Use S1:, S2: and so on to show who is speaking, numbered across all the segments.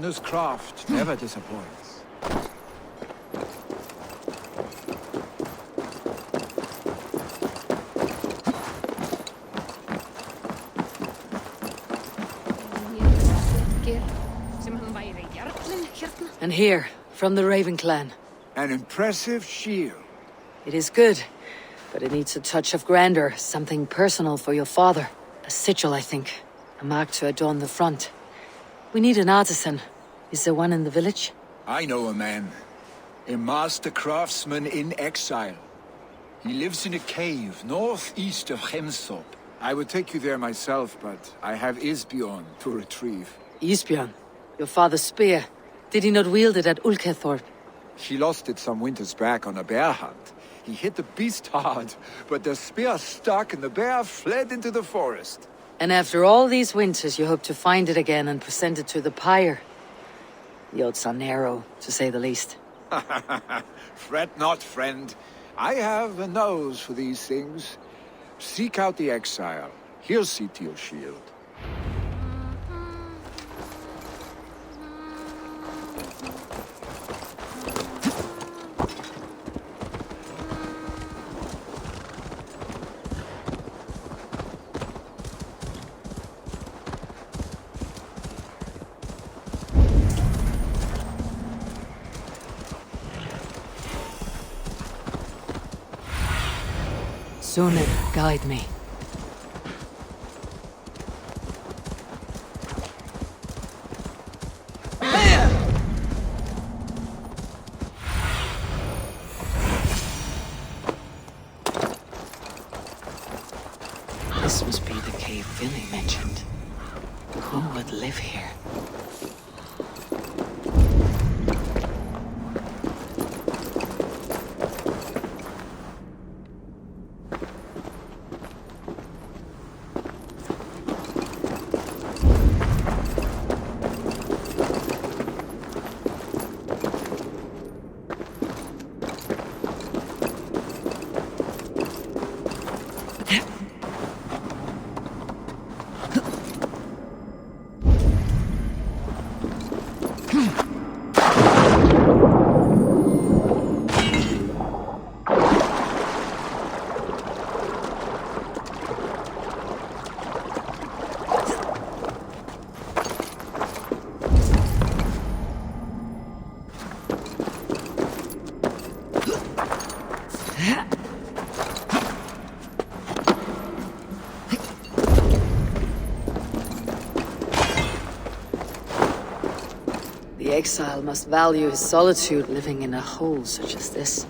S1: owner's craft never disappoints.
S2: And here, from the Raven clan.
S1: An impressive shield.
S2: It is good, but it needs a touch of grandeur, something personal for your father. A sigil, I think. A mark to adorn the front. We need an artisan. Is there one in the village?
S1: I know a man. A master craftsman in exile. He lives in a cave northeast of Hemthorpe. I would take you there myself, but I have Isbjorn to retrieve.
S2: Isbjorn? Your father's spear. Did he not wield it at Ulkethorpe?
S1: He lost it some winters back on a bear hunt. He hit the beast hard, but the spear stuck and the bear fled into the forest.
S2: And after all these winters, you hope to find it again and present it to the pyre. The odds are narrow, to say the least.
S1: Fret not, friend. I have a nose for these things. Seek out the exile. He'll see to your shield.
S2: Sunan, guide me. This must be the cave Vinny mentioned. Who would live here? The exile must value his solitude living in a hole such as this.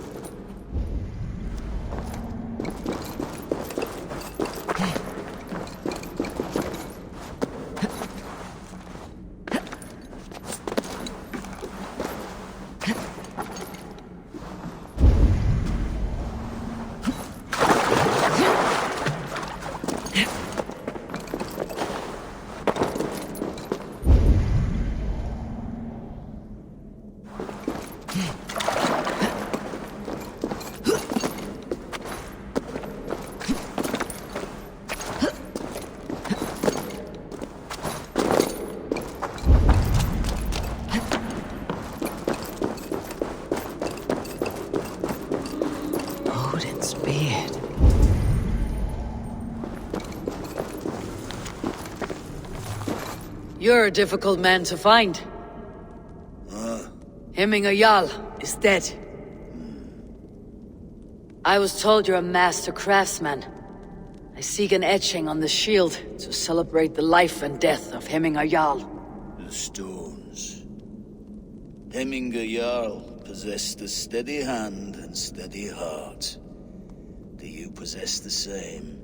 S2: You're a difficult man to find. Hemminger Jarl is dead. I was told you're a master craftsman. I seek an etching on the shield to celebrate the life and death of Hemminger Jarl.
S3: The stones. Hemminger Jarl possessed a steady hand and steady heart. Do you possess the same?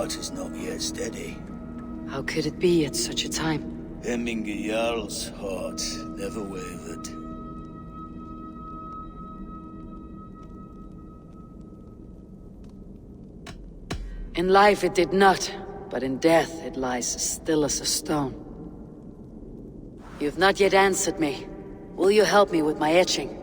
S3: heart is not yet steady.
S2: How could it be at such a time?
S3: Hemminger Jarl's heart never wavered.
S2: In life it did not, but in death it lies as still as a stone. You've not yet answered me. Will you help me with my etching?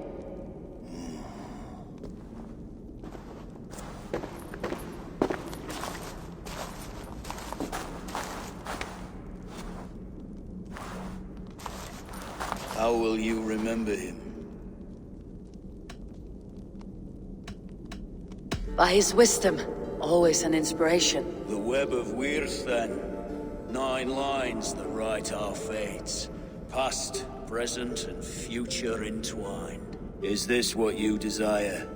S3: How will you remember him?
S2: By his wisdom, always an inspiration.
S3: The web of Wirth, then. 9 lines that write our fates. Past, present, and future entwined. Is this what you desire?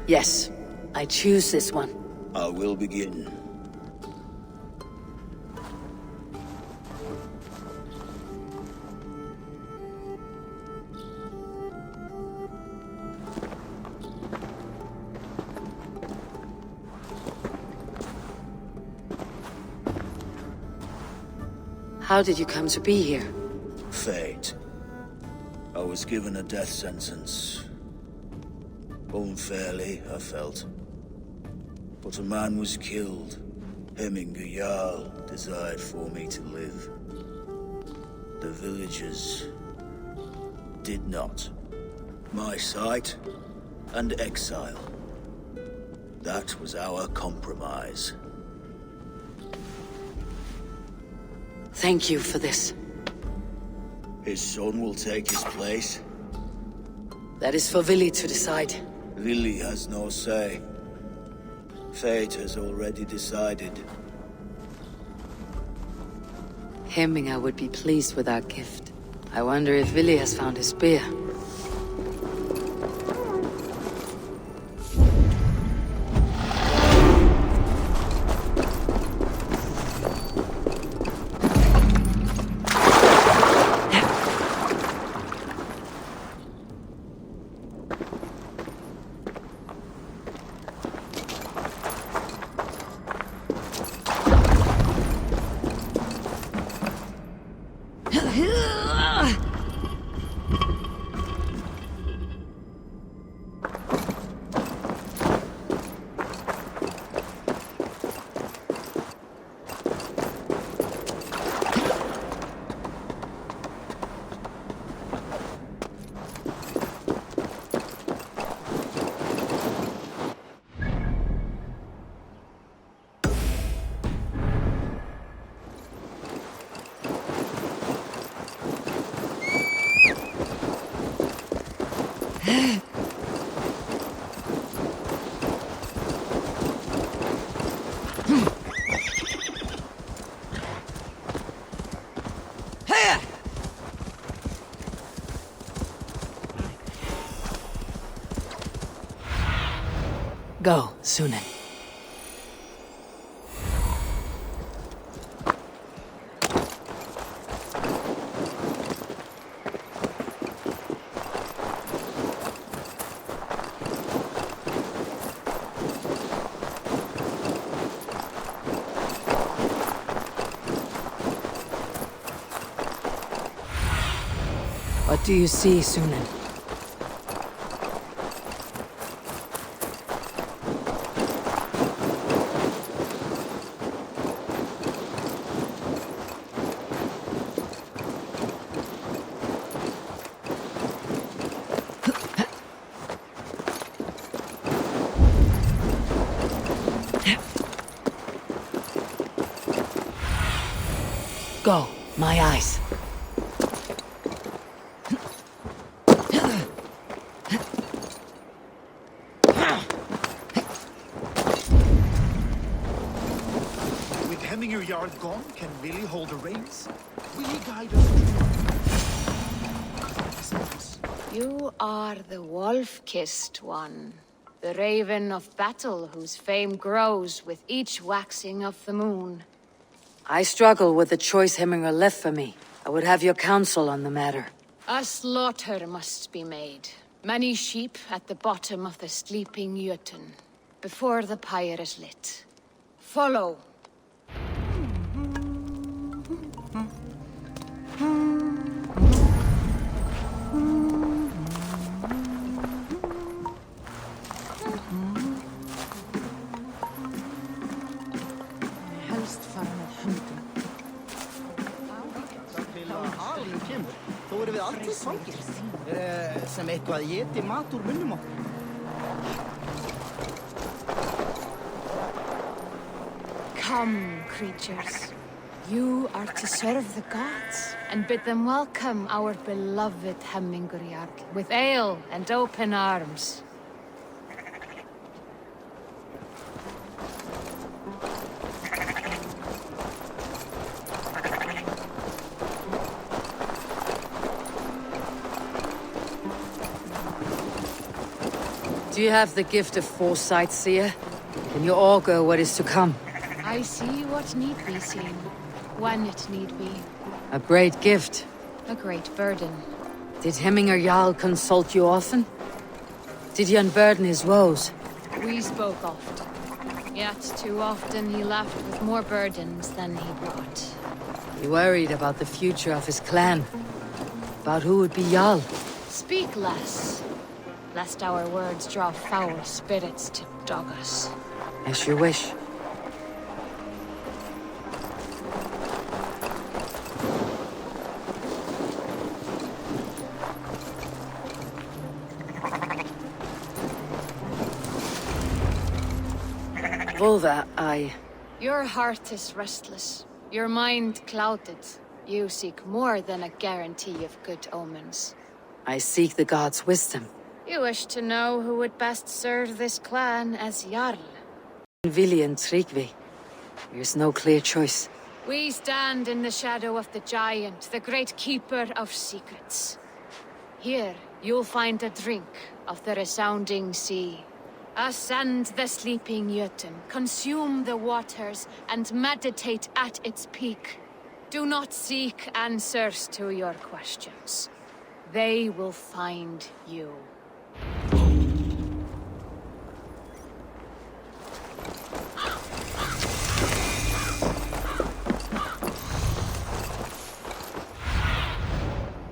S2: Yes, I choose this one.
S3: I will begin.
S2: How did you come to be here?
S3: Fate. I was given a death sentence. Unfairly, I felt. But a man was killed. Hemminger Jarl desired for me to live. The villagers did not. My sight and exile. That was our compromise.
S2: Thank you for this.
S3: His son will take his place.
S2: That is for Vili to decide.
S3: Vili has no say. Fate has already decided.
S2: Hemminger would be pleased with our gift. I wonder if Vili has found his spear. Go, Sunan. What do you see, Sunan? Go, my eyes.
S4: With Hemminger Jarl gone, can Vili hold the reins? Will he guide us through?
S5: You are the wolf-kissed one. The raven of battle whose fame grows with each waxing of the moon.
S2: I struggle with the choice Hemminger left for me. I would have your counsel on the matter.
S5: A slaughter must be made. Many sheep at the bottom of the sleeping Jötun, before the pyre is lit. Follow.
S6: Helst fara með höndum. Til að halinn kemur, þó erum við aldrei svangir. Sem eitthvað éti mat úr munnum okkur.
S5: Come, creatures. You are to serve the gods, and bid them welcome our beloved Hemmingur Jarl with ale and open arms.
S2: Do you have the gift of foresight, seer? Can you augur what is to come?
S5: I see what need be seen, when it need be.
S2: A great gift.
S5: A great burden.
S2: Did Hemminger Jarl consult you often? Did he unburden his woes?
S5: We spoke oft. Yet too often he left with more burdens than he brought.
S2: He worried about the future of his clan. About who would be Jarl.
S5: Speak less, lest our words draw foul spirits to dog us.
S2: As you wish. Volva,
S5: Your heart is restless, your mind clouded. You seek more than a guarantee of good omens.
S2: I seek the gods' wisdom.
S5: You wish to know who would best serve this clan as Jarl.
S2: Vili and Tryggvi. There's no clear choice.
S5: We stand in the shadow of the giant, the great keeper of secrets. Here, you'll find a drink of the resounding sea. Ascend the sleeping Jötun, consume the waters, and meditate at its peak. Do not seek answers to your questions. They will find you.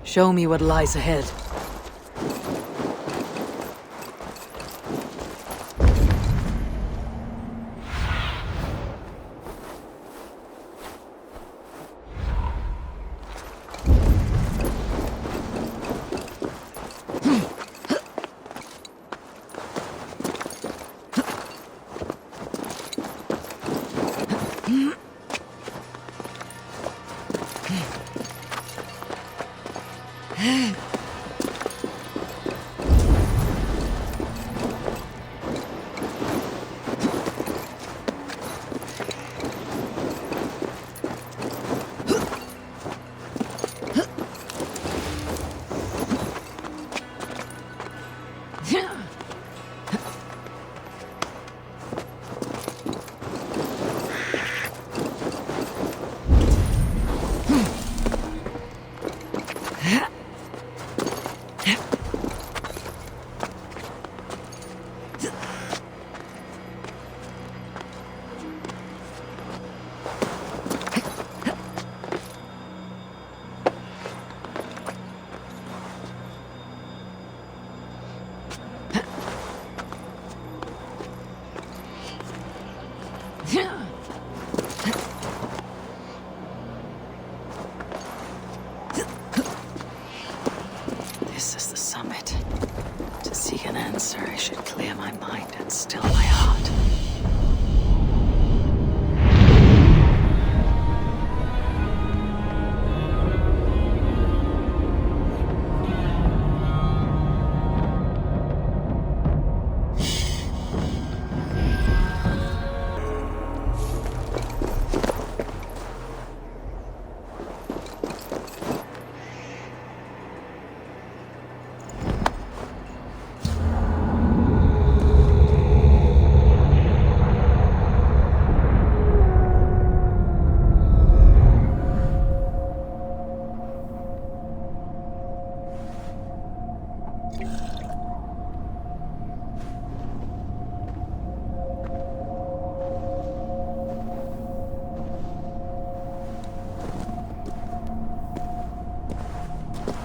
S2: Show me what lies ahead. This is the summit. To seek an answer, I should clear my mind and still my heart.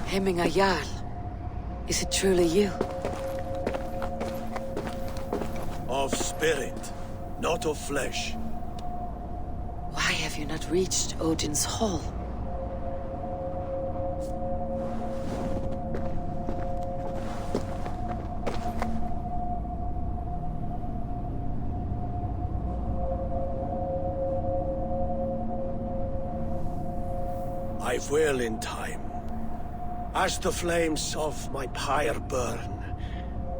S2: Hemminger Jarl. Is it truly you?
S7: Of spirit, not of flesh.
S2: Why have you not reached Odin's Hall?
S7: I will in time. As the flames of my pyre burn,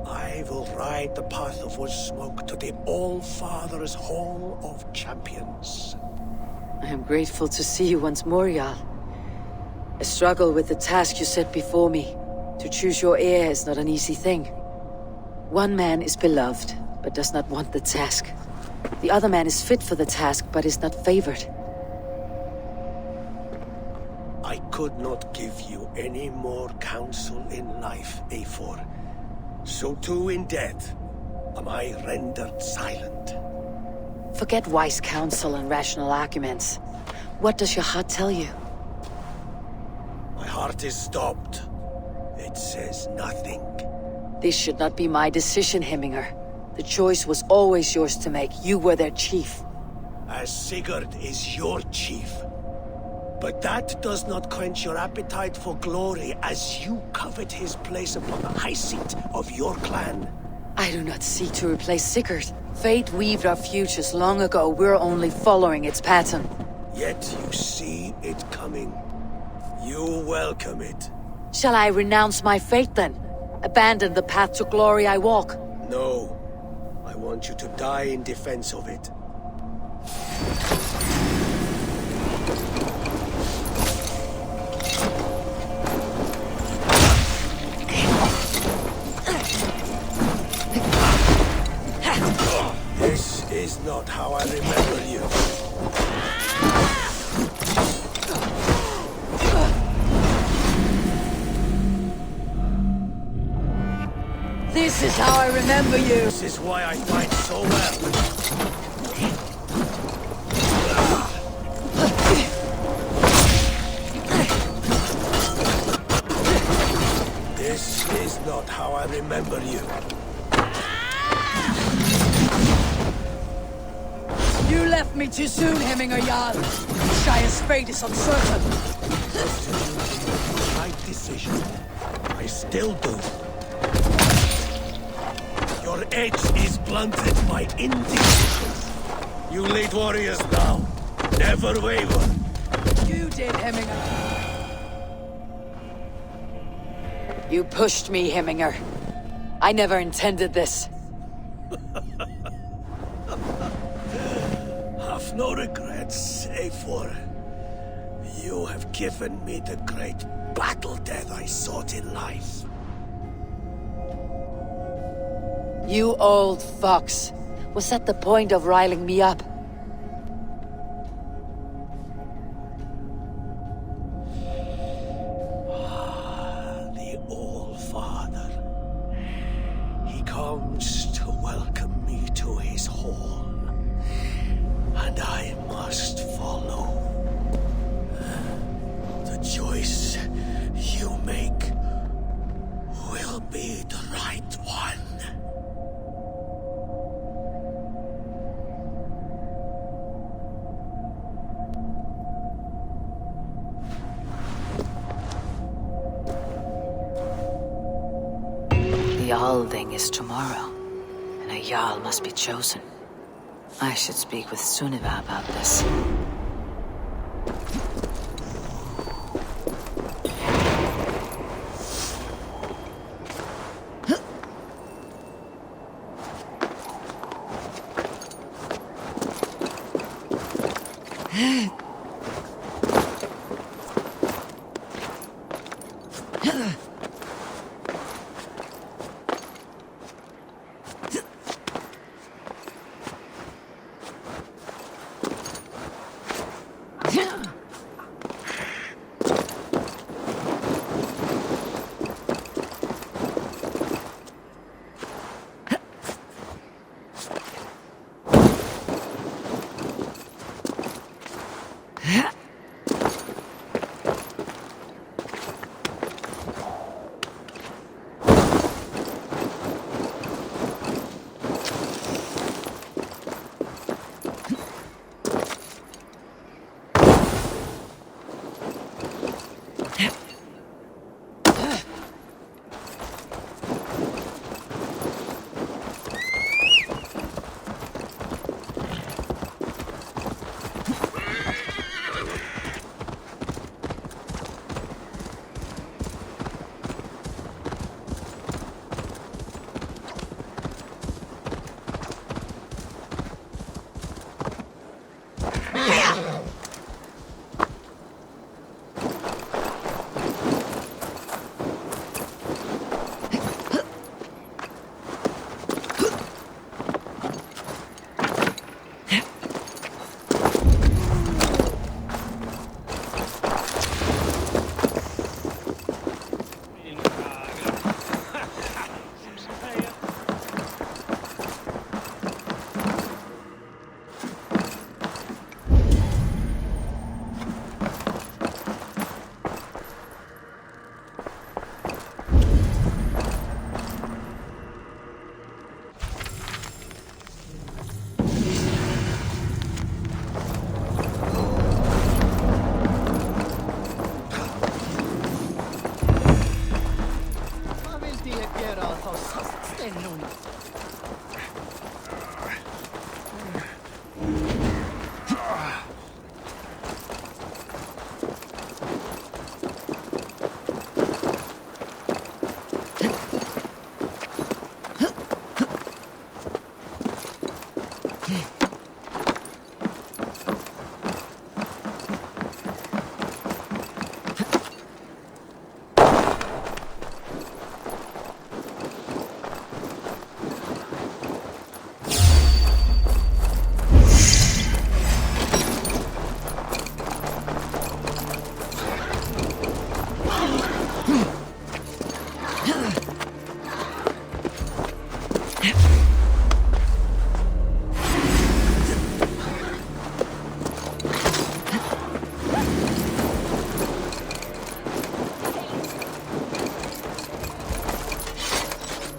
S7: I will ride the path of wood smoke to the All-Father's Hall of Champions.
S2: I am grateful to see you once more, Jarl. I struggle with the task you set before me. To choose your heir is not an easy thing. One man is beloved, but does not want the task. The other man is fit for the task, but is not favored.
S7: I could not give you any more counsel in life, Eivor. So too in death am I rendered silent.
S2: Forget wise counsel and rational arguments. What does your heart tell you?
S7: My heart is stopped. It says nothing.
S2: This should not be my decision, Hemminger. The choice was always yours to make. You were their chief.
S7: As Sigurd is your chief. But that does not quench your appetite for glory as you covet his place upon the high seat of your clan.
S2: I do not seek to replace Sigurd. Fate weaved our futures long ago. We're only following its pattern.
S7: Yet you see it coming. You welcome it.
S2: Shall I renounce my fate then? Abandon the path to glory I walk?
S7: No. I want you to die in defense of it. This is not how I remember you.
S2: This is how I remember you.
S7: This is why I fight so well. This is not how I remember you.
S2: You left me too soon, Hemminger Jarl. Shire's fate is uncertain.
S7: Right decision. I still do. Your edge is blunted by indecision. You lead warriors now. Never waver.
S2: You did, Hemminger. You pushed me, Hemminger. I never intended this.
S7: Have no regrets, Eivor. You have given me the great battle death I sought in life.
S2: You old fox. Was that the point of riling me up?
S7: The All-Father. He comes to welcome me to his hall. And I must follow. The choice you make will be the right one.
S2: The Althing is tomorrow, and a Jarl must be chosen. I should speak with Sunniva about this.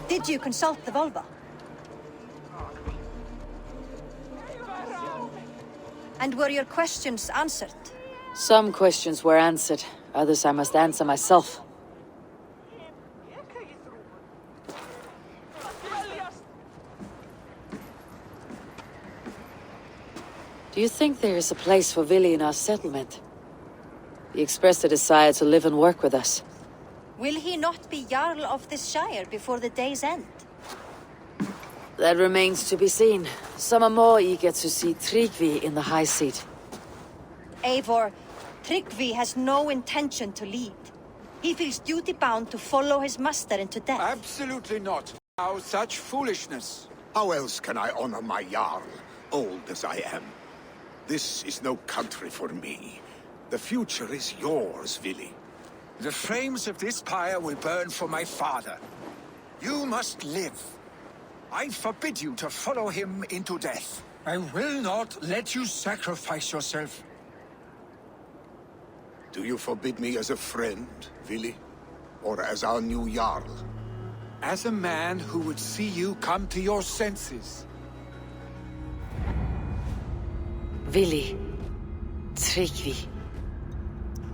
S8: Did you consult the Volva? And were your questions answered?
S2: Some questions were answered, others I must answer myself. Do you think there is a place for Vili in our settlement? He expressed a desire to live and work with us.
S8: Will he not be Jarl of this shire before the day's end?
S2: That remains to be seen. Some are more eager to see Tryggvi in the high seat.
S8: Eivor, Tryggvi has no intention to lead. He feels duty-bound to follow his master into death.
S1: Absolutely not. How such foolishness?
S9: How else can I honor my Jarl, old as I am? This is no country for me. The future is yours, Vili.
S1: The flames of this pyre will burn for my father. You must live. I forbid you to follow him into death. I will not let you sacrifice yourself.
S9: Do you forbid me as a friend, Vili? Or as our new Jarl?
S1: As a man who would see you come to your senses.
S2: Vili, Tryggvi.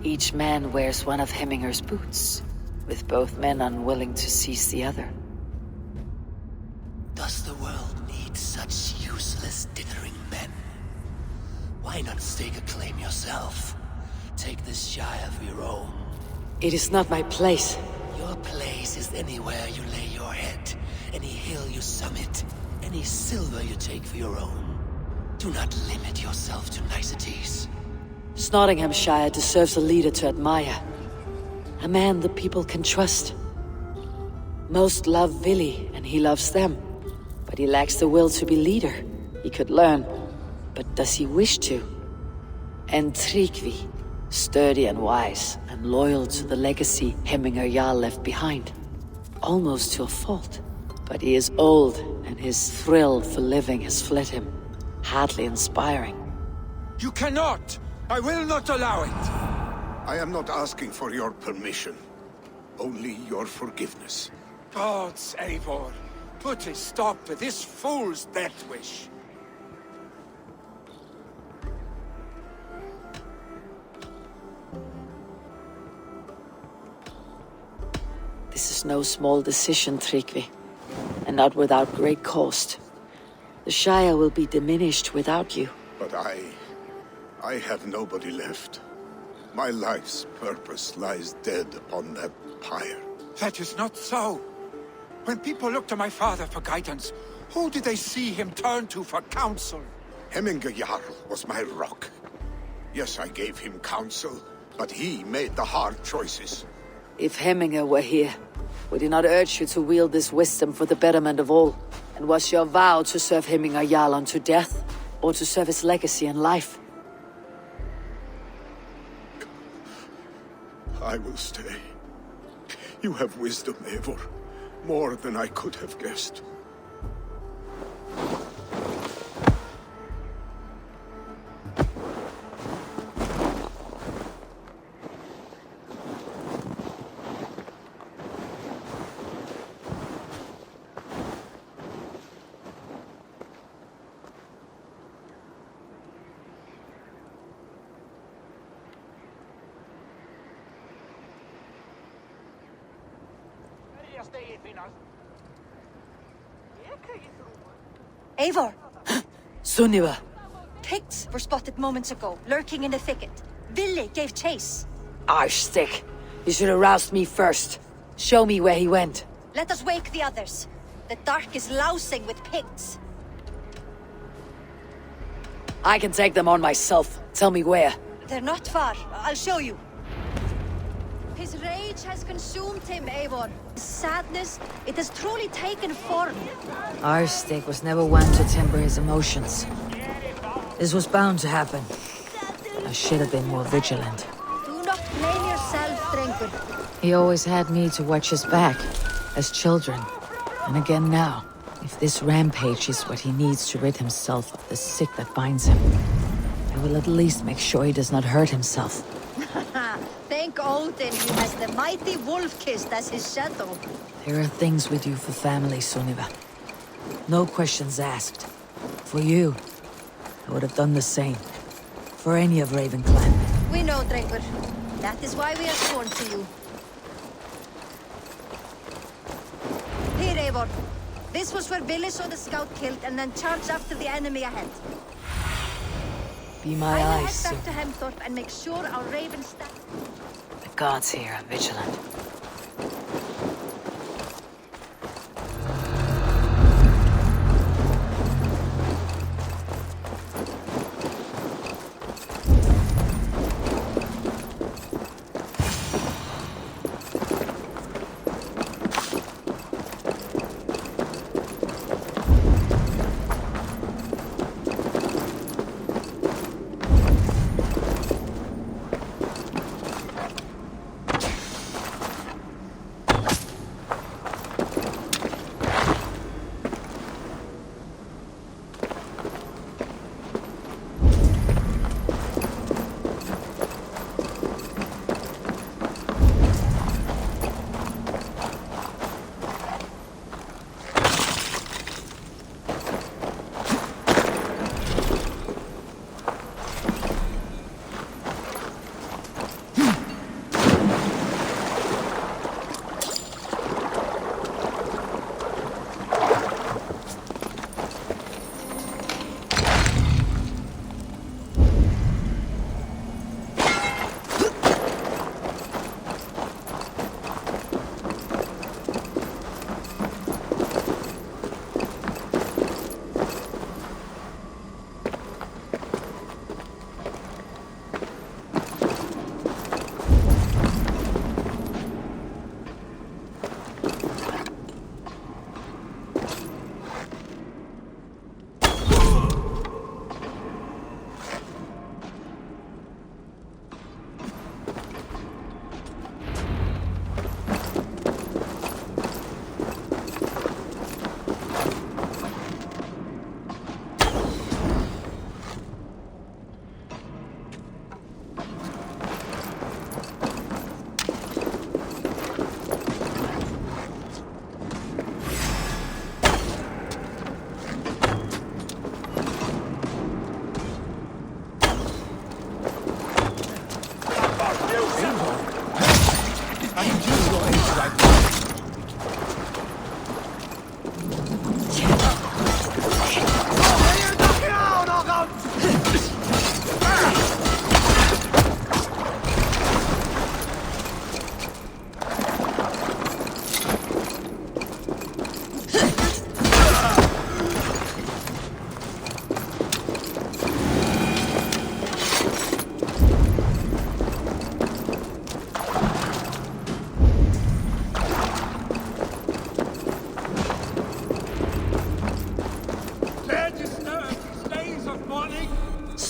S2: Each man wears one of Hemminger's boots, with both men unwilling to seize the other.
S10: Does the world need such useless dithering men? Why not stake a claim yourself? Take this shire for your own.
S2: It is not my place.
S10: Your place is anywhere you lay your head, any hill you summit, any silver you take for your own. Do not limit yourself to niceties.
S2: Nottinghamshire deserves a leader to admire. A man the people can trust. Most love Vili, and he loves them. But he lacks the will to be leader. He could learn, but does he wish to? And Tryggvi, sturdy and wise, and loyal to the legacy Hemminger Jarl left behind. Almost to a fault. But he is old, and his thrill for living has fled him. Hardly inspiring.
S1: You cannot! I will not allow it!
S9: I am not asking for your permission. Only your forgiveness.
S1: Gods, Eivor, put a stop to this fool's death wish.
S2: This is no small decision, Tryggvi, and not without great cost. The Shire will be diminished without you.
S9: But I have nobody left. My life's purpose lies dead upon that pyre.
S1: That is not so. When people look to my father for guidance, who did they see him turn to for counsel?
S9: Hemminger Jarl was my rock. Yes, I gave him counsel, but he made the hard choices.
S2: If Hemminger were here, would he not urge you to wield this wisdom for the betterment of all? And was your vow to serve Hemminger Jarl unto death, or to serve his legacy in life?
S9: I will stay. You have wisdom, Eivor. More than I could have guessed.
S8: Eivor,
S2: Sunniva!
S8: pigs were spotted moments ago, lurking in the thicket. Ville gave chase.
S2: Arshstick! You should have roused me first. Show me where he went.
S8: Let us wake the others. The dark is lousing with pigs.
S2: I can take them on myself. Tell me where.
S8: They're not far. I'll show you. His rage has consumed him, Eivor. His sadness, it has truly taken form.
S2: Arshstick was never one to temper his emotions. This was bound to happen. I should have been more vigilant.
S8: Do not blame yourself, Drengur.
S2: He always had me to watch his back, as children. And again now. If this rampage is what he needs to rid himself of the sick that binds him, I will at least make sure he does not hurt himself.
S8: Thank Odin he has the mighty wolf-kissed as his shadow.
S2: There are things we do for family, Sunniva. No questions asked. For you, I would have done the same. For any of Raven clan.
S8: We know, Drengur. That is why we are sworn to you. Here, Eivor. This was where Ville saw the scout killed and then charged after the enemy ahead.
S2: Be my
S8: I will
S2: eyes,
S8: head back to Hemthorpe and make sure our Raven staff...
S2: The gods here are vigilant.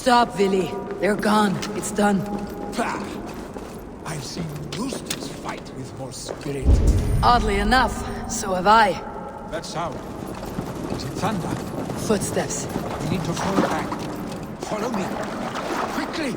S2: Stop, Vili. They're gone. It's done.
S1: Bah! I've seen roosters fight with more spirit.
S2: Oddly enough, so have I.
S1: That sound. Is it thunder?
S2: Footsteps.
S1: We need to fall back. Follow me. Quickly!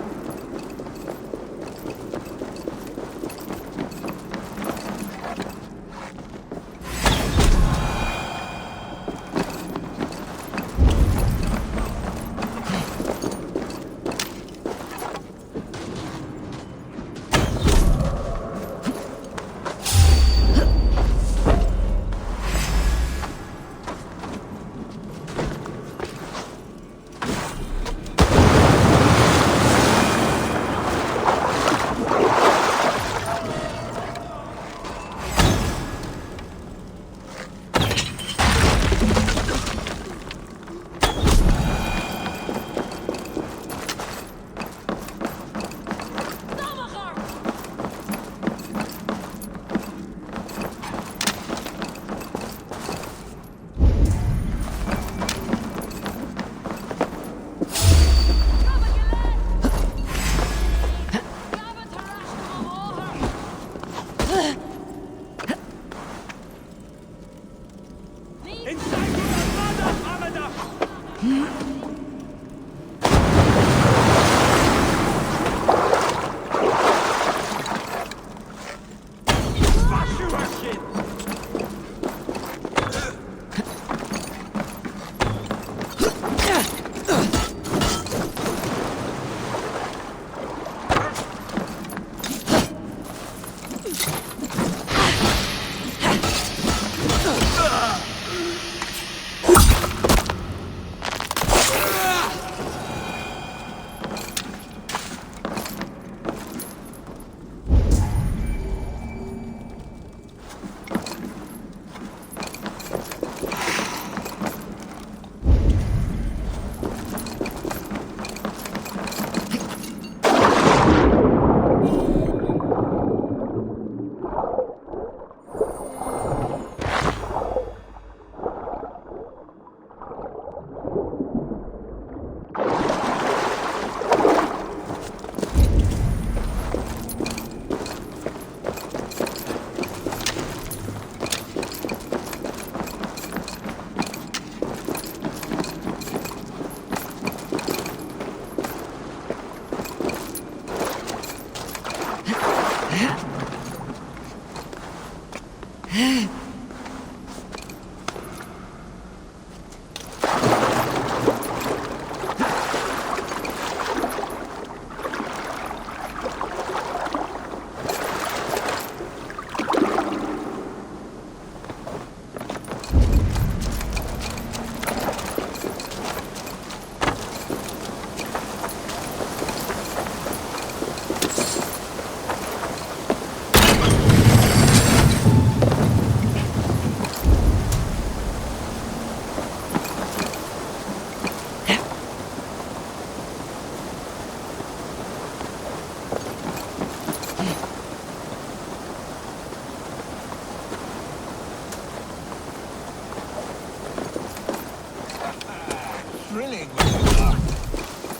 S1: Thrilling.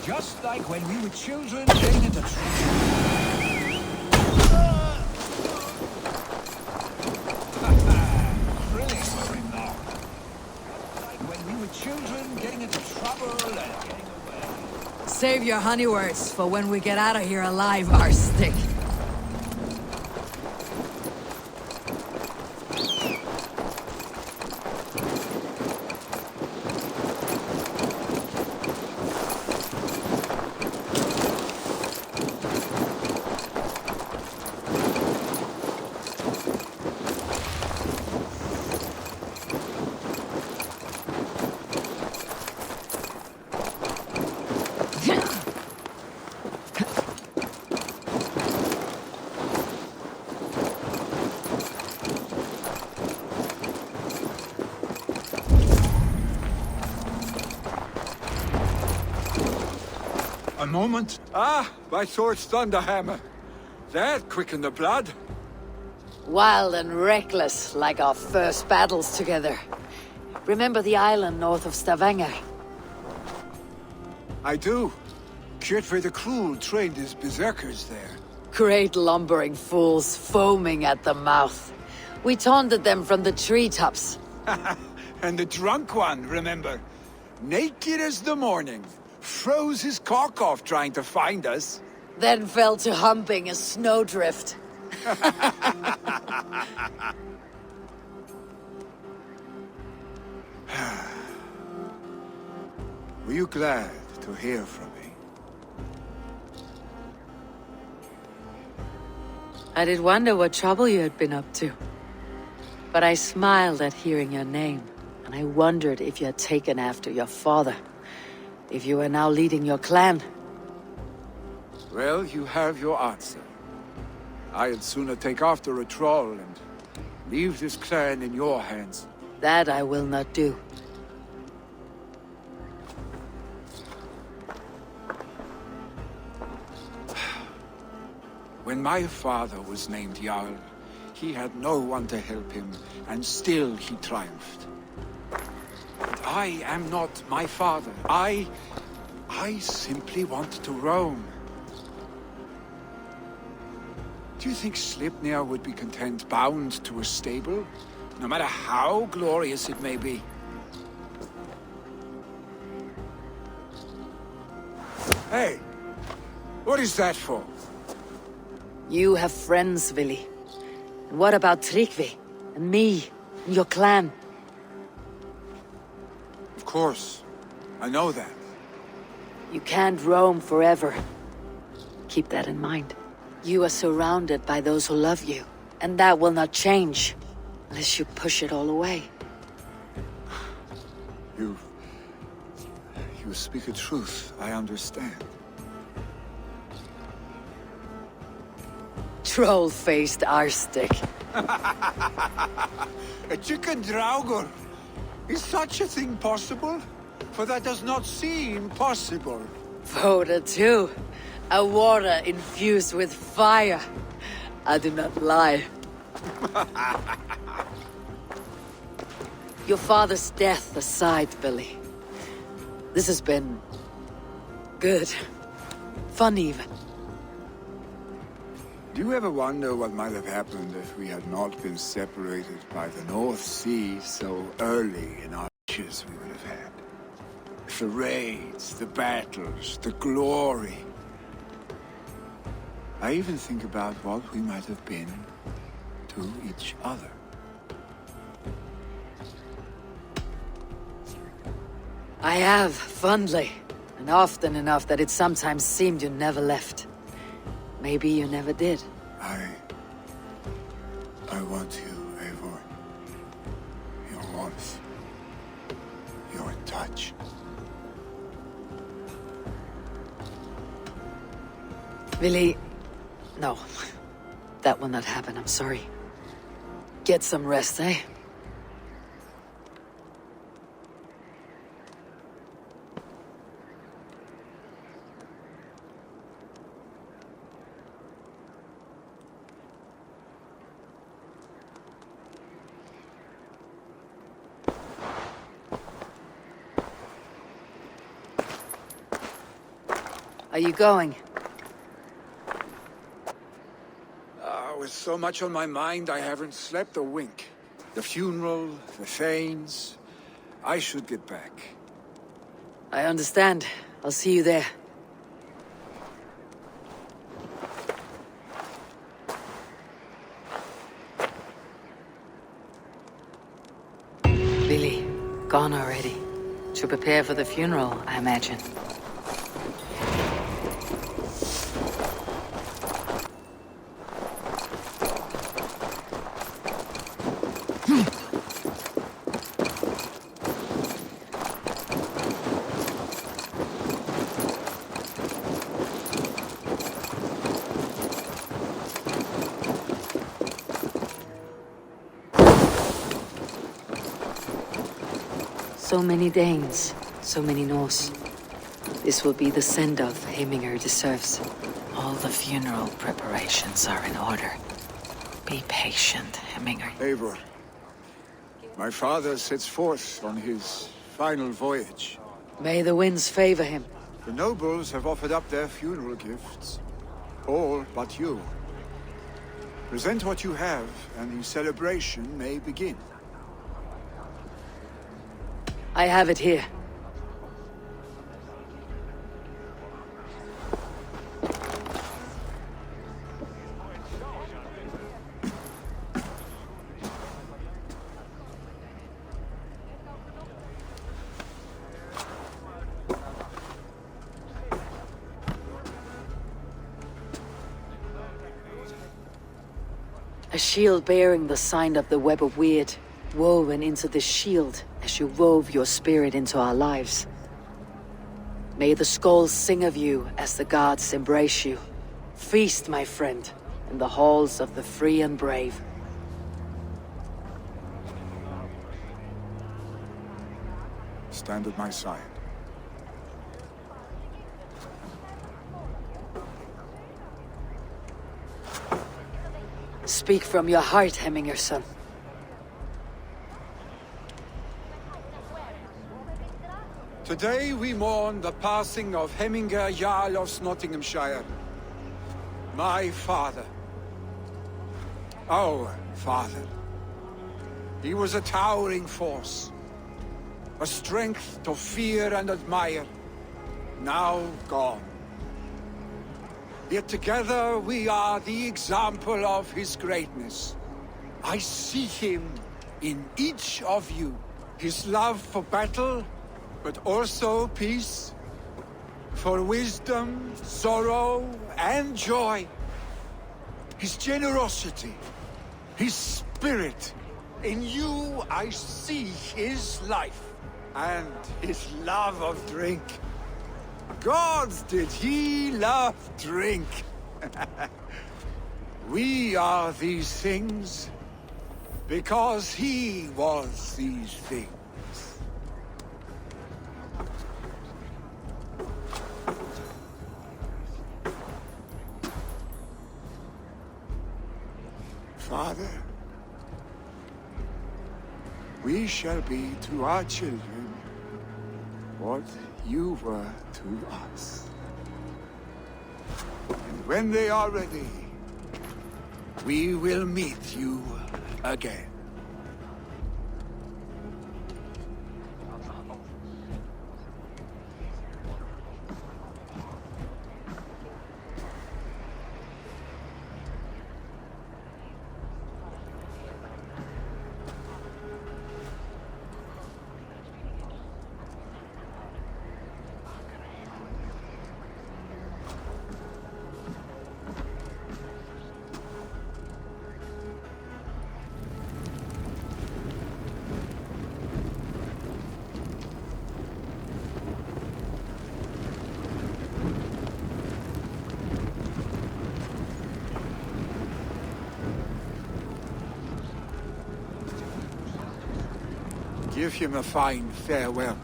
S1: Just like when we were children playing at the Thrilling, were we not? Like when we were children getting into trouble and getting away.
S2: Save your honey words for when we get out of here alive, Arstick.
S1: A moment. Ah, my sword's thunderhammer. That quickened the blood.
S2: Wild and reckless, like our first battles together. Remember the island north of Stavanger?
S1: I do. Kjotve the Cruel trained his berserkers there.
S2: Great lumbering fools, foaming at the mouth. We taunted them from the treetops.
S1: And the drunk one, remember? Naked as the morning. Froze his cock off trying to find us.
S2: Then fell to humping a snowdrift.
S1: Were you glad to hear from me?
S2: I did wonder what trouble you had been up to. But I smiled at hearing your name, and I wondered if you had taken after your father. If you were now leading your clan.
S1: Well, you have your answer. I'd sooner take after a troll and leave this clan in your hands.
S2: That I will not do.
S1: When my father was named Jarl, he had no one to help him, and still he triumphed. But I am not my father. I simply want to roam. Do you think Sleipnir would be content bound to a stable, no matter how glorious it may be? Hey, what is that for?
S2: You have friends, Vili. And what about Tryggvi? And me? And your clan?
S1: Of course. I know that.
S2: You can't roam forever. Keep that in mind. You are surrounded by those who love you. And that will not change. Unless you push it all away.
S1: You speak a truth, I understand.
S2: Troll-faced arstick.
S1: A chicken draugur? Is such a thing possible? For that does not seem possible.
S2: Voda too. A water infused with fire. I do not lie. Your father's death aside, Billy. This has been... good. Fun even.
S1: Do you ever wonder what might have happened if we had not been separated by the North Sea so early in our riches we would have had? The raids, the battles, the glory. I even think about what we might have been to each other.
S2: I have, fondly. And often enough that it sometimes seemed you never left. Maybe you never did.
S1: I want you, Eivor. Your warmth. Your touch.
S2: Vili... no. That will not happen, I'm sorry. Get some rest, eh? Are you going?
S1: With so much on my mind, I haven't slept a wink. The funeral, the Thanes... I should get back.
S2: I understand. I'll see you there. Billy, gone already. To prepare for the funeral, I imagine. So many Danes, so many Norse. This will be the send-off Heminger deserves. All the funeral preparations are in order. Be patient, Heminger.
S1: Eivor, my father sets forth on his final voyage.
S2: May the winds favor him.
S1: The nobles have offered up their funeral gifts. All but you. Present what you have, and the celebration may begin.
S2: I have it here. A shield bearing the sign of the Web of Weird, woven into the shield as you wove your spirit into our lives. May the skulls sing of you as the gods embrace you. Feast, my friend, in the halls of the free and brave.
S1: Stand at my side.
S2: Speak from your heart, Heminger, son.
S1: Today we mourn the passing of Heminger Jarl of Nottinghamshire. My father. Our father. He was a towering force. A strength to fear and admire. Now gone. Yet together we are the example of his greatness. I see him in each of you. His love for battle, but also peace. For wisdom, sorrow, and joy. His generosity, his spirit. In you I see his life, and his love of drink. Gods, did he love drink! We are these things because he was these things. Father, we shall be to our children what you were to us. And when they are ready, we will meet you again. Give him a fine farewell.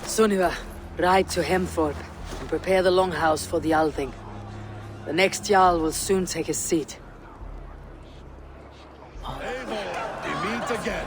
S2: Sunniva, ride to Hemthorpe and prepare the longhouse for the Althing. The next Jarl will soon take his seat.
S4: Eivor, we meet again.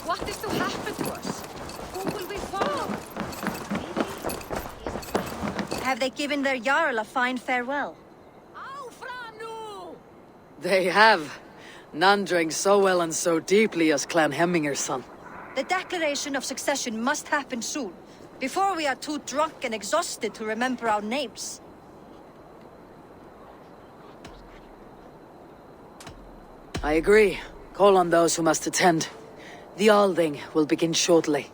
S5: What is to happen to us? Who will we follow?
S8: Have they given their Jarl a fine farewell?
S2: They have. None drank so well and so deeply as Clan Hemminger's son.
S8: The declaration of succession must happen soon, before we are too drunk and exhausted to remember our names.
S2: I agree. Call on those who must attend. The Althing will begin shortly.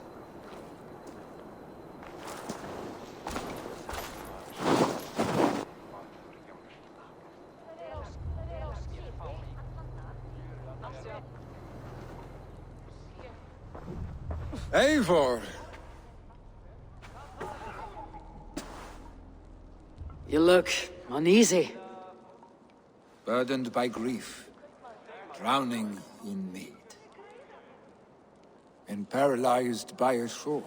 S1: Eivor!
S2: You look uneasy.
S1: Burdened by grief, drowning in need, and paralyzed by a sword.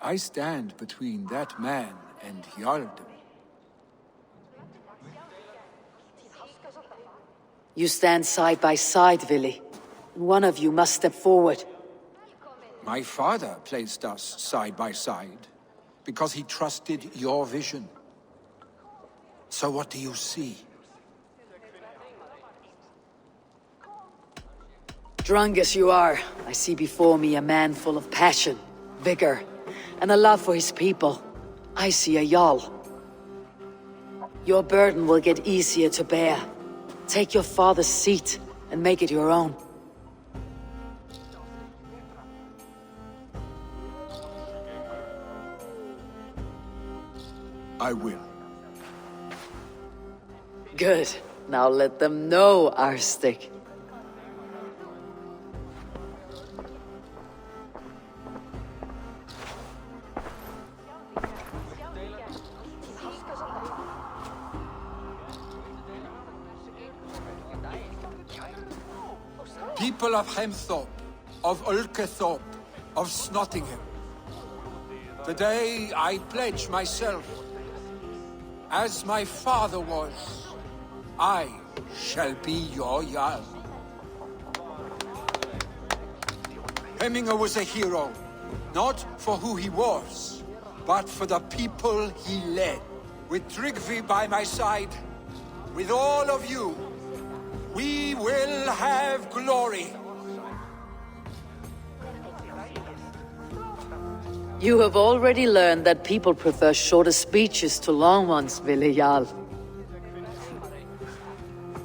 S1: I stand between that man and Jarldom.
S2: You stand side by side, Vili. One of you must step forward.
S1: My father placed us side by side, because he trusted your vision. So what do you see?
S2: Drunk as you are, I see before me a man full of passion, vigor, and a love for his people. I see a Jarl. Your burden will get easier to bear. Take your father's seat and make it your own.
S1: I will.
S2: Good. Now let them know, Arstic.
S1: People of Hemthorpe, of Ulkethorpe, of Snottingham. Today I pledge myself. As my father was, I shall be your Jarl. Hemminger was a hero, not for who he was, but for the people he led. With Tryggvi by my side, with all of you, we will have glory.
S2: You have already learned that people prefer shorter speeches to long ones, Ville Jarl.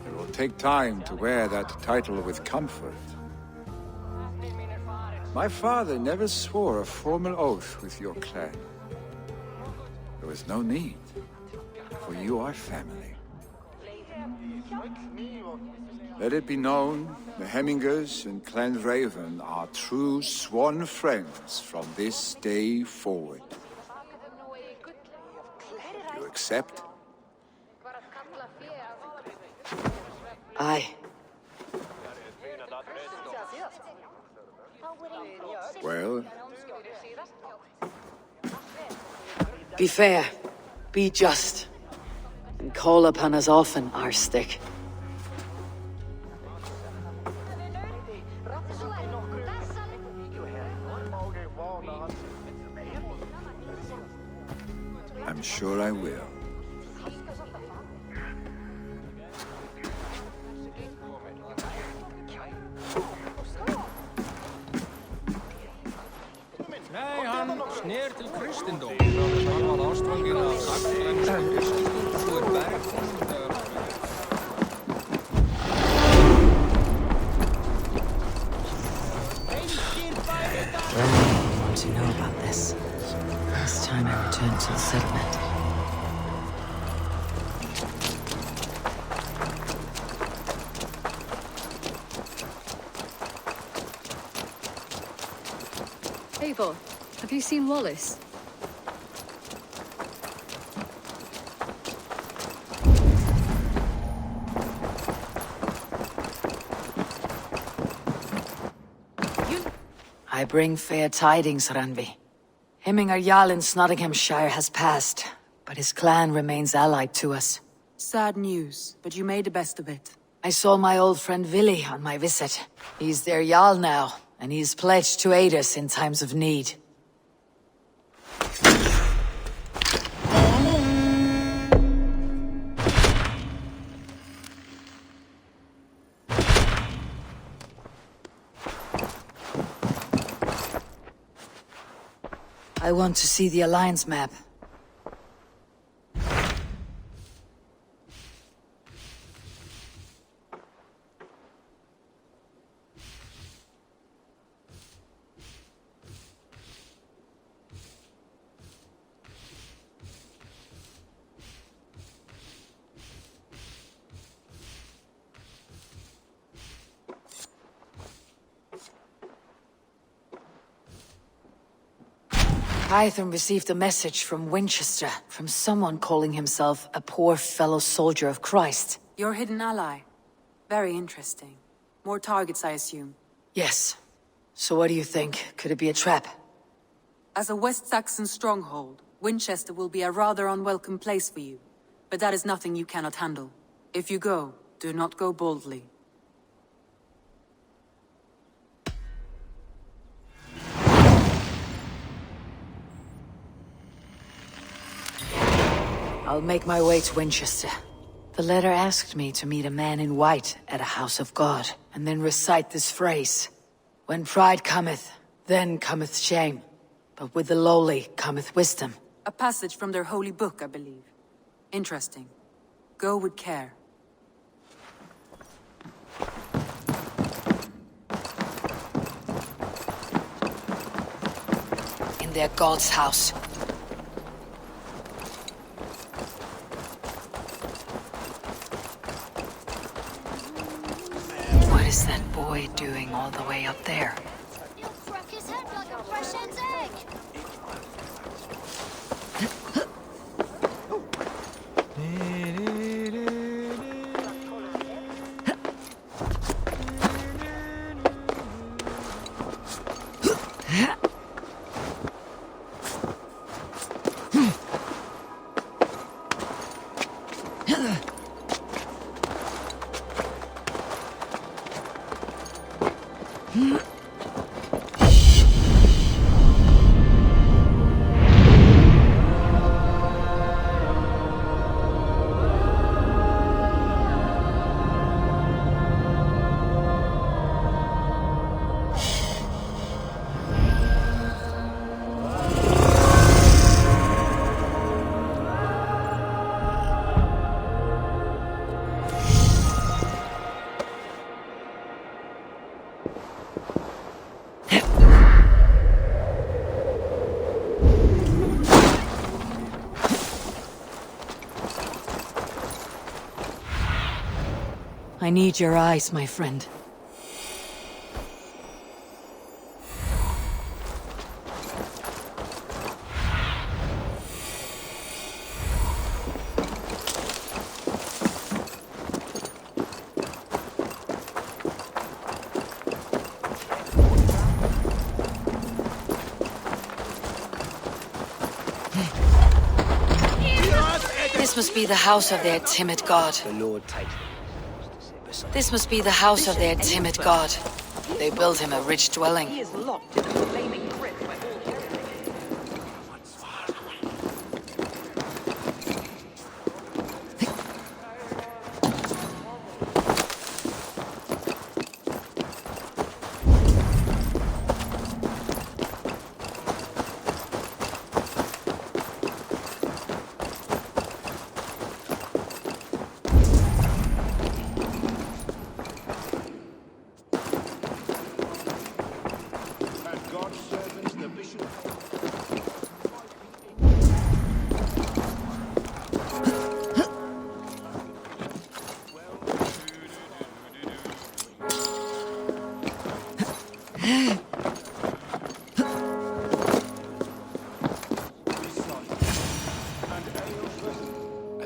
S1: It will take time to wear that title with comfort. My father never swore a formal oath with your clan. There was no need, for you are family. Let it be known, the Hemmingers and Clan Raven are true sworn friends from this day forward. You accept?
S2: Aye.
S1: Well,
S2: Be fair, be just, and call upon us often, Arstic.
S1: I'm sure I will.
S11: Nei, hann sner til kristindóm. Hann var ástfanginn af sagnfræðingskum kristindóm, svo bergkonum þegar
S2: Want to know about this? Last time I returned to the settlement.
S12: Eivor, have you seen Wallace?
S2: I bring fair tidings, Randvi. Hemminger Jarl in Nottinghamshire has passed, but his clan remains allied to us.
S13: Sad news, but you made the best of it.
S2: I saw my old friend Willi on my visit. He's their Jarl now, and he's pledged to aid us in times of need. I want to see the Alliance map. Hytham received a message from Winchester, from someone calling himself a poor fellow soldier of Christ.
S13: Your hidden ally. Very interesting. More targets, I assume.
S2: Yes. So what do you think? Could it be a trap?
S13: As a West Saxon stronghold, Winchester will be a rather unwelcome place for you. But that is nothing you cannot handle. If you go, do not go boldly.
S2: I'll make my way to Winchester. The letter asked me to meet a man in white at a house of God, and then recite this phrase. When pride cometh, then cometh shame. But with the lowly cometh wisdom.
S13: A passage from their holy book, I believe. Interesting. Go with care.
S2: In their God's house. What is that boy doing all the way up there?
S14: He'll crack his head like a fresh hen's egg.
S2: I need your eyes, my friend. This must be the house of their timid god.
S10: The Lord take them.
S2: This must be the house of their timid god. They built him a rich dwelling.
S15: He is locked in a flaming grip by all heritage.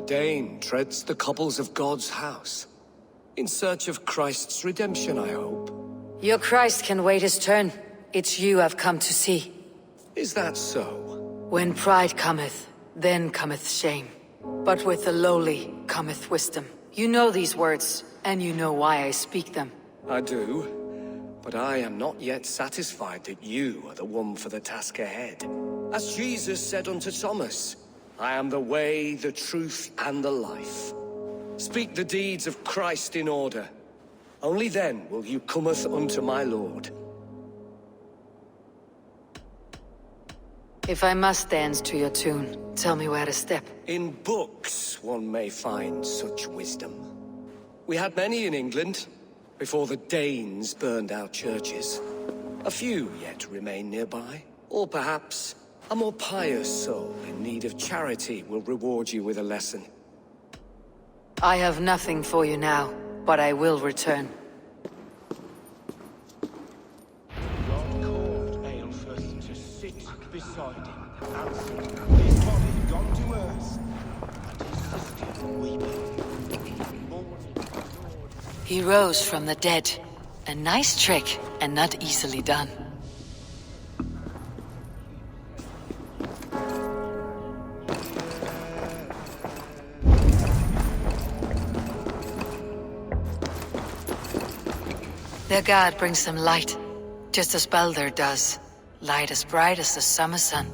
S7: Dane treads the cobbles of God's house. In search of Christ's redemption, I hope.
S2: Your Christ can wait his turn. It's you I've come to see.
S7: Is that so?
S2: When pride cometh, then cometh shame. But with the lowly cometh wisdom. You know these words, and you know why I speak them.
S7: I do. But I am not yet satisfied that you are the one for the task ahead. As Jesus said unto Thomas, I am the way, the truth, and the life. Speak the deeds of Christ in order. Only then will you cometh unto my Lord.
S2: If I must dance to your tune, tell me where to step.
S7: In books one may find such wisdom. We had many in England, before the Danes burned our churches. A few yet remain nearby. Or perhaps a more pious soul in need of charity will reward you with a lesson.
S2: I have nothing for you now, but I will return.
S4: God called Eivor to sit beside him, answering his body gone to earth, and his sister weeping, mourning.
S2: He rose from the dead. A nice trick, and not easily done. Their god brings them light, just as Baldur does. Light as bright as the summer sun.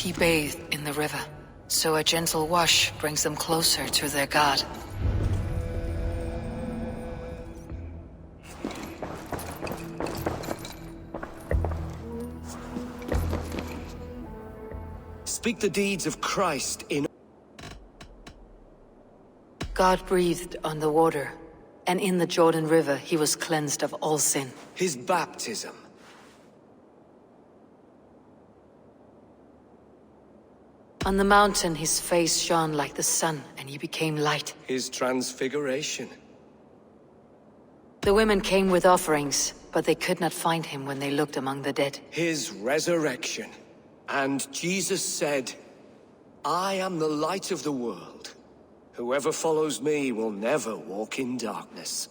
S2: he bathed in the river, so a gentle wash brings them closer to their god.
S7: Speak the deeds of Christ in...
S2: God breathed on the water, and in the Jordan River he was cleansed of all sin.
S7: His baptism.
S2: On the mountain his face shone like the sun, and he became light.
S7: His transfiguration.
S2: The women came with offerings, but they could not find him when they looked among the dead.
S7: His resurrection. And Jesus said, I am the light of the world. Whoever follows me will never walk in darkness.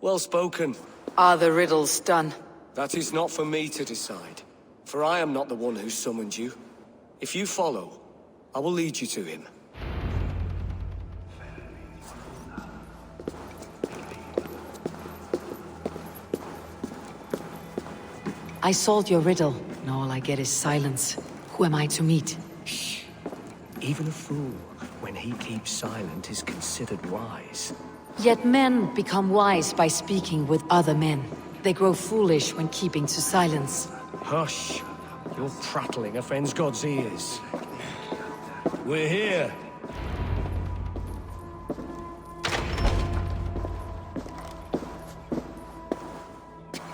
S7: Well spoken.
S2: Are the riddles done?
S7: That is not for me to decide, for I am not the one who summoned you. If you follow, I will lead you to him.
S2: I solved your riddle, and all I get is silence. Who am I to meet?
S7: Even a fool, when he keeps silent, is considered wise.
S2: Yet men become wise by speaking with other men. They grow foolish when keeping to silence.
S7: Hush! Your prattling offends God's ears. We're here.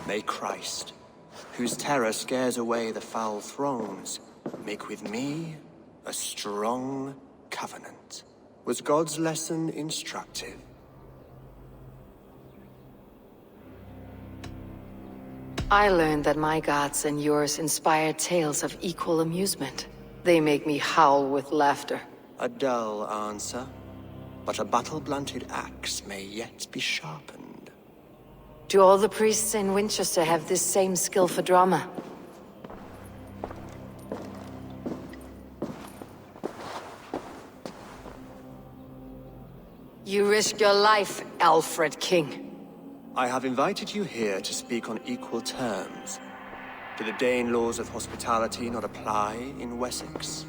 S16: May Christ, whose terror scares away the foul thrones, make with me a strong covenant. Was God's lesson instructive?
S2: I learned that my gods and yours inspire tales of equal amusement. They make me howl with laughter.
S16: A dull answer, but a battle-blunted axe may yet be sharpened.
S2: Do all the priests in Winchester have this same skill for drama? You risk your life, Alfred King.
S16: I have invited you here to speak on equal terms. Do the Dane laws of hospitality not apply in Wessex?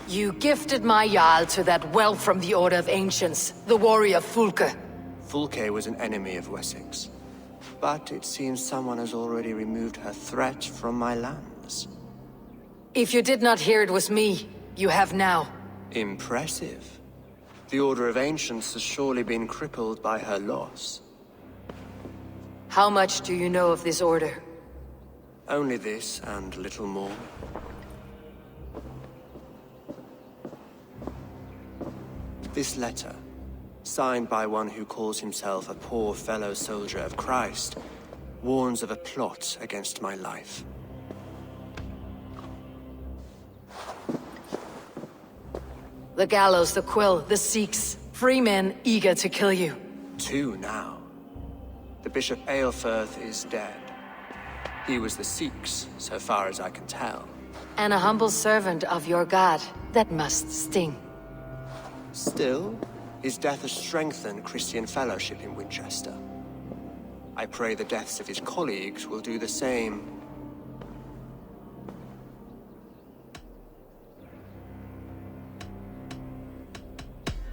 S2: You gifted my Jarl to that whelp from the Order of Ancients, the warrior Fulke.
S16: Fulke was an enemy of Wessex. But it seems someone has already removed her threat from my lands.
S2: If you did not hear it was me, you have now.
S16: Impressive. The Order of Ancients has surely been crippled by her loss.
S2: How much do you know of this order?
S16: Only this, and little more. This letter, signed by one who calls himself a poor fellow soldier of Christ, warns of a plot against my life.
S2: The gallows, the quill, the Sikhs. Free men eager to kill you.
S16: 2 now. The Bishop Aelfirth is dead. He was the Sikhs, so far as I can tell.
S2: And a humble servant of your god. That must sting.
S16: Still, his death has strengthened Christian fellowship in Winchester. I pray the deaths of his colleagues will do the same.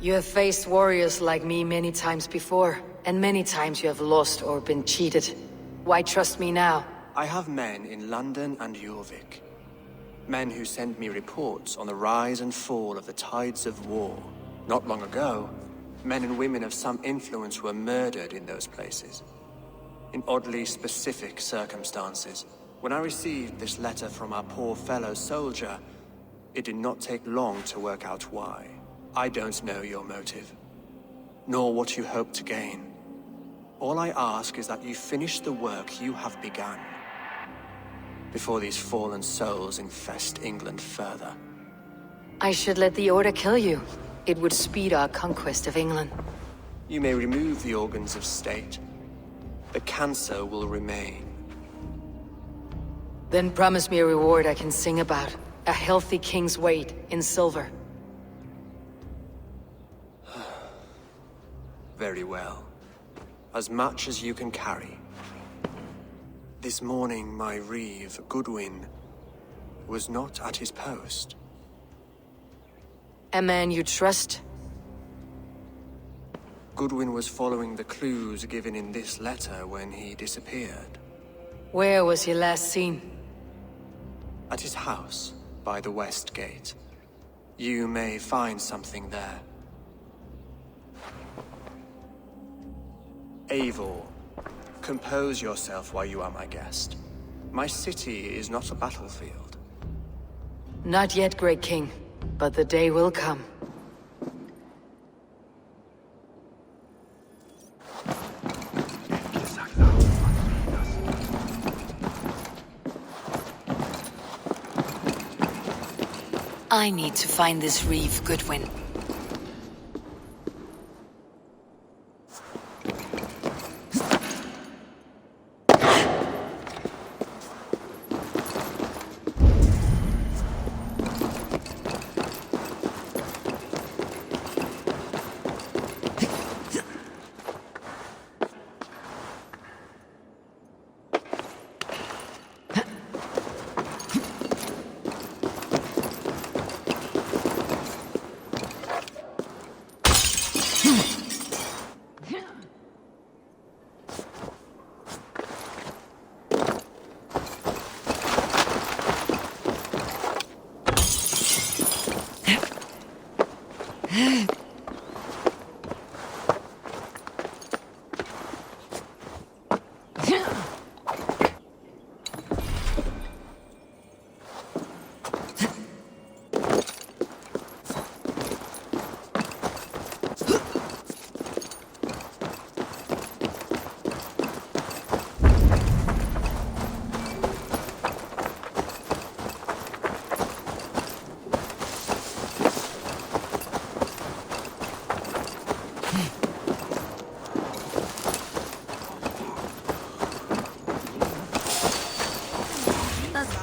S2: You have faced warriors like me many times before, and many times you have lost or been cheated. Why trust me now?
S16: I have men in London and Jorvik. Men who send me reports on the rise and fall of the tides of war. Not long ago, men and women of some influence were murdered in those places. In oddly specific circumstances. When I received this letter from our poor fellow soldier, it did not take long to work out why. I don't know your motive, nor what you hope to gain. All I ask is that you finish the work you have begun, before these fallen souls infest England further.
S2: I should let the Order kill you. It would speed our conquest of England.
S16: You may remove the organs of state. The cancer will remain.
S2: Then promise me a reward I can sing about. A healthy king's weight in silver.
S16: Very well. As much as you can carry. This morning, my reeve, Goodwin, was not at his post.
S2: A man you trust?
S16: Goodwin was following the clues given in this letter when he disappeared.
S2: Where was he last seen?
S16: At his house, by the West Gate. You may find something there. Eivor, compose yourself while you are my guest. My city is not a battlefield.
S2: Not yet, Great King, but the day will come. I need to find this reef, Goodwin.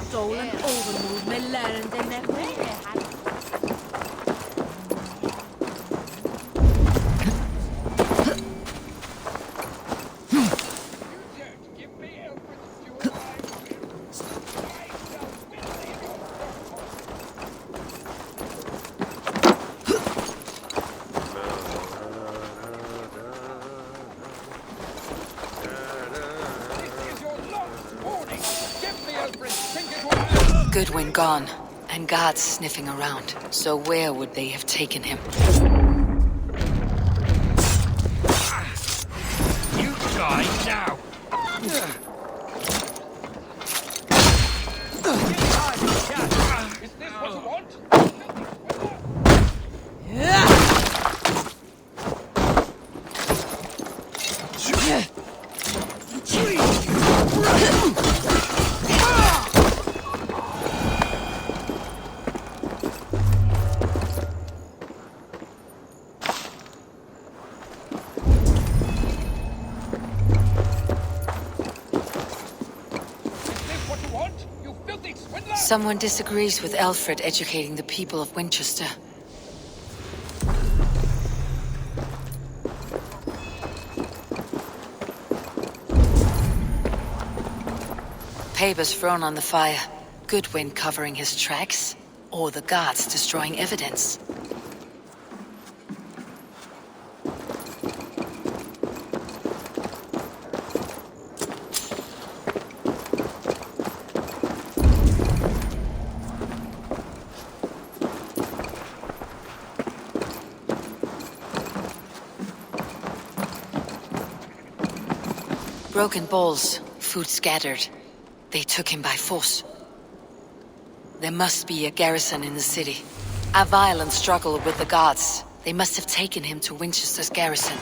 S8: Stolen overmood med lærende med
S2: Goodwin gone, and guards sniffing around. So where would they have taken him?
S11: You die now! Is this what you want?
S2: Someone disagrees with Alfred educating the people of Winchester. Papers thrown on the fire. Goodwin covering his tracks, or the guards destroying evidence. Broken bowls, food scattered. They took him by force. There must be a garrison in the city. A violent struggle with the guards. They must have taken him to Winchester's garrison.